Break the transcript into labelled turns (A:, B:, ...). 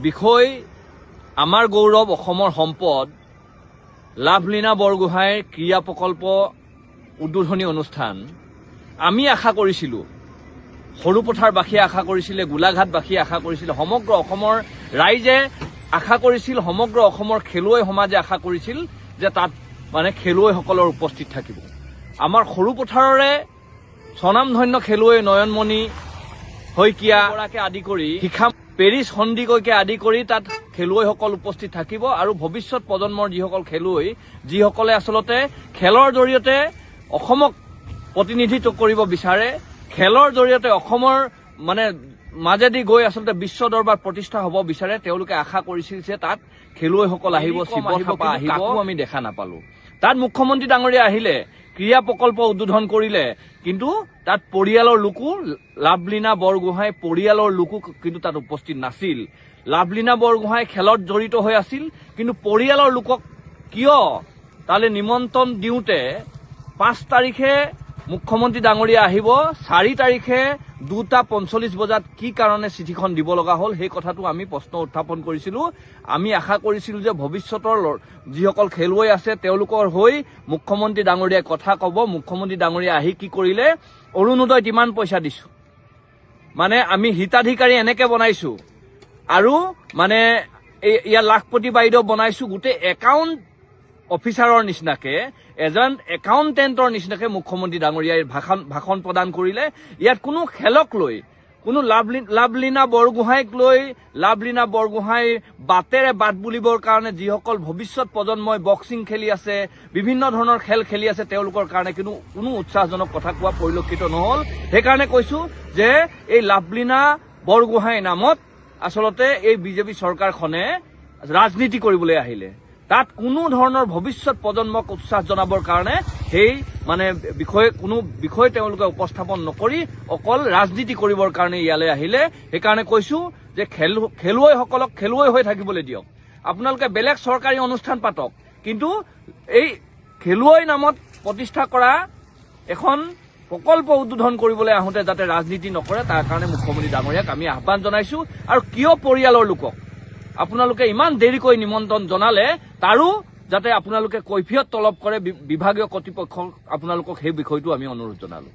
A: বিষয় আমাৰ গৌৰৱ অসমৰ সম্পদ লাভলীনা বৰগোহাঁইৰ ক্ৰীড়া প্ৰকল্প উদ্বোধনী অনুষ্ঠান আমি আশা কৰিছিলোঁ, সৰুপথাৰবাসীয়ে আশা কৰিছিলে, গোলাঘাটবাসীয়ে আশা কৰিছিলে, সমগ্ৰ অসমৰ ৰাইজে আশা কৰিছিল, সমগ্ৰ অসমৰ খেলুৱৈ সমাজে আশা কৰিছিল যে তাত মানে খেলুৱৈসকলৰ উপস্থিত থাকিব। আমাৰ সৰুপথাৰৰে স্বনামধন্য খেলুৱৈ নয়নমণি শইকীয়াকে আদি কৰি শিখা পেৰিছ সন্দিকৈকে আদি কৰি তাত খেলুৱৈসকল উপস্থিত থাকিব আৰু ভৱিষ্যত প্ৰজন্মৰ যিসকল খেলুৱৈ, যিসকলে আচলতে খেলৰ জৰিয়তে অসমক প্ৰতিনিধিত্ব কৰিব বিচাৰে, খেলৰ জৰিয়তে অসমৰ মানে মাজেদি গৈ আচলতে বিশ্ব দৰবাৰ প্ৰতিষ্ঠা হ'ব বিচাৰে, তেওঁলোকে আশা কৰিছিল যে তাত খেলুৱৈসকল আহিব, শিৱথাপা আহিব, কাকো আমি দেখা নাপালো। তাত মুখ্যমন্ত্ৰী ডাঙৰীয়া আহিলে, ক্ৰীড়া প্ৰকল্প উদ্বোধন কৰিলে, কিন্তু তাত পৰিয়ালৰ লোকো, লাভলীনা বৰগোহাঁই পৰিয়ালৰ লোকো কিন্তু তাত উপস্থিত নাছিল। লাভলীনা বৰগোহাঁই খেলত জড়িত হৈ আছিল, কিন্তু পৰিয়ালৰ লোকক কিয় তালৈ নিমন্ত্ৰণ দিওঁতে 5 তাৰিখে মুখ্যমন্ত্ৰী ডাঙৰীয়া আহিব, 4 তাৰিখে 2:45 বজাত কি কাৰণে চিঠিখন দিব লগা হ'ল, সেই কথাটো আমি প্ৰশ্ন উত্থাপন কৰিছিলোঁ। আমি আশা কৰিছিলোঁ যে ভৱিষ্যতৰ যিসকল খেলুৱৈ আছে তেওঁলোকৰ হৈ মুখ্যমন্ত্ৰী ডাঙৰীয়াই কথা ক'ব। মুখ্যমন্ত্ৰী ডাঙৰীয়া আহি কি কৰিলে, অৰুণোদয়ত ইমান পইচা দিছোঁ, মানে আমি হিতাধিকাৰী এনেকে বনাইছোঁ, আৰু মানে ইয়াৰ লাখপতি বাইদেউ বনাইছোঁ, গোটেই একাউণ্ট অফিচাৰৰ নিচিনাকে, এজন একাউণ্টেণ্টৰ নিচিনাকে মুখ্যমন্ত্ৰী ডাঙৰীয়াই ভাষণ প্ৰদান কৰিলে। ইয়াত কোনো খেলক লৈ, কোনো লাভলীনা বৰগোহাঁইক লৈ, লাভলীনা বৰগোহাঁইৰ বাটেৰে বাট বুলিবৰ কাৰণে যিসকল ভৱিষ্যত প্ৰজন্মই বক্সিং খেলি আছে, বিভিন্ন ধৰণৰ খেল খেলি আছে, তেওঁলোকৰ কাৰণে কিন্তু কোনো উৎসাহজনক কথা কোৱা পৰিলক্ষিত নহ'ল। সেইকাৰণে কৈছোঁ যে এই লাভলীনা বৰগোহাঁইৰ নামত আচলতে এই বিজেপি চৰকাৰখনে ৰাজনীতি কৰিবলৈ আহিলে। তাত কোনো ধৰণৰ ভৱিষ্যত প্ৰজন্মক উৎসাহ জনাবৰ কাৰণে সেই মানে কোনো বিষয় তেওঁলোকে উপস্থাপন নকৰি অকল ৰাজনীতি কৰিবৰ কাৰণে ইয়ালৈ আহিলে। সেইকাৰণে কৈছোঁ যে খেলুৱৈসকলক খেলুৱৈ হৈ থাকিবলৈ দিয়ক, আপোনালোকে বেলেগ চৰকাৰী অনুষ্ঠান পাতক, কিন্তু এই খেলুৱৈ নামত প্ৰতিষ্ঠা কৰা এখন প্ৰকল্প উদ্বোধন কৰিবলৈ আহোঁতে যাতে ৰাজনীতি নকৰে, তাৰ কাৰণে মুখ্যমন্ত্ৰী ডাঙৰীয়াক আমি আহ্বান জনাইছোঁ। আৰু কিয় পৰিয়ালৰ লোকক আপোনালোকে ইমান দেৰিকৈ নিমন্ত্ৰণ জনালে, তাৰো যাতে আপোনালোকে কৈফিয়ত তলব কৰে বিভাগীয় কৰ্তৃপক্ষক, আপোনালোকক সেই বিষয়টো আমি অনুৰোধ জনালোঁ।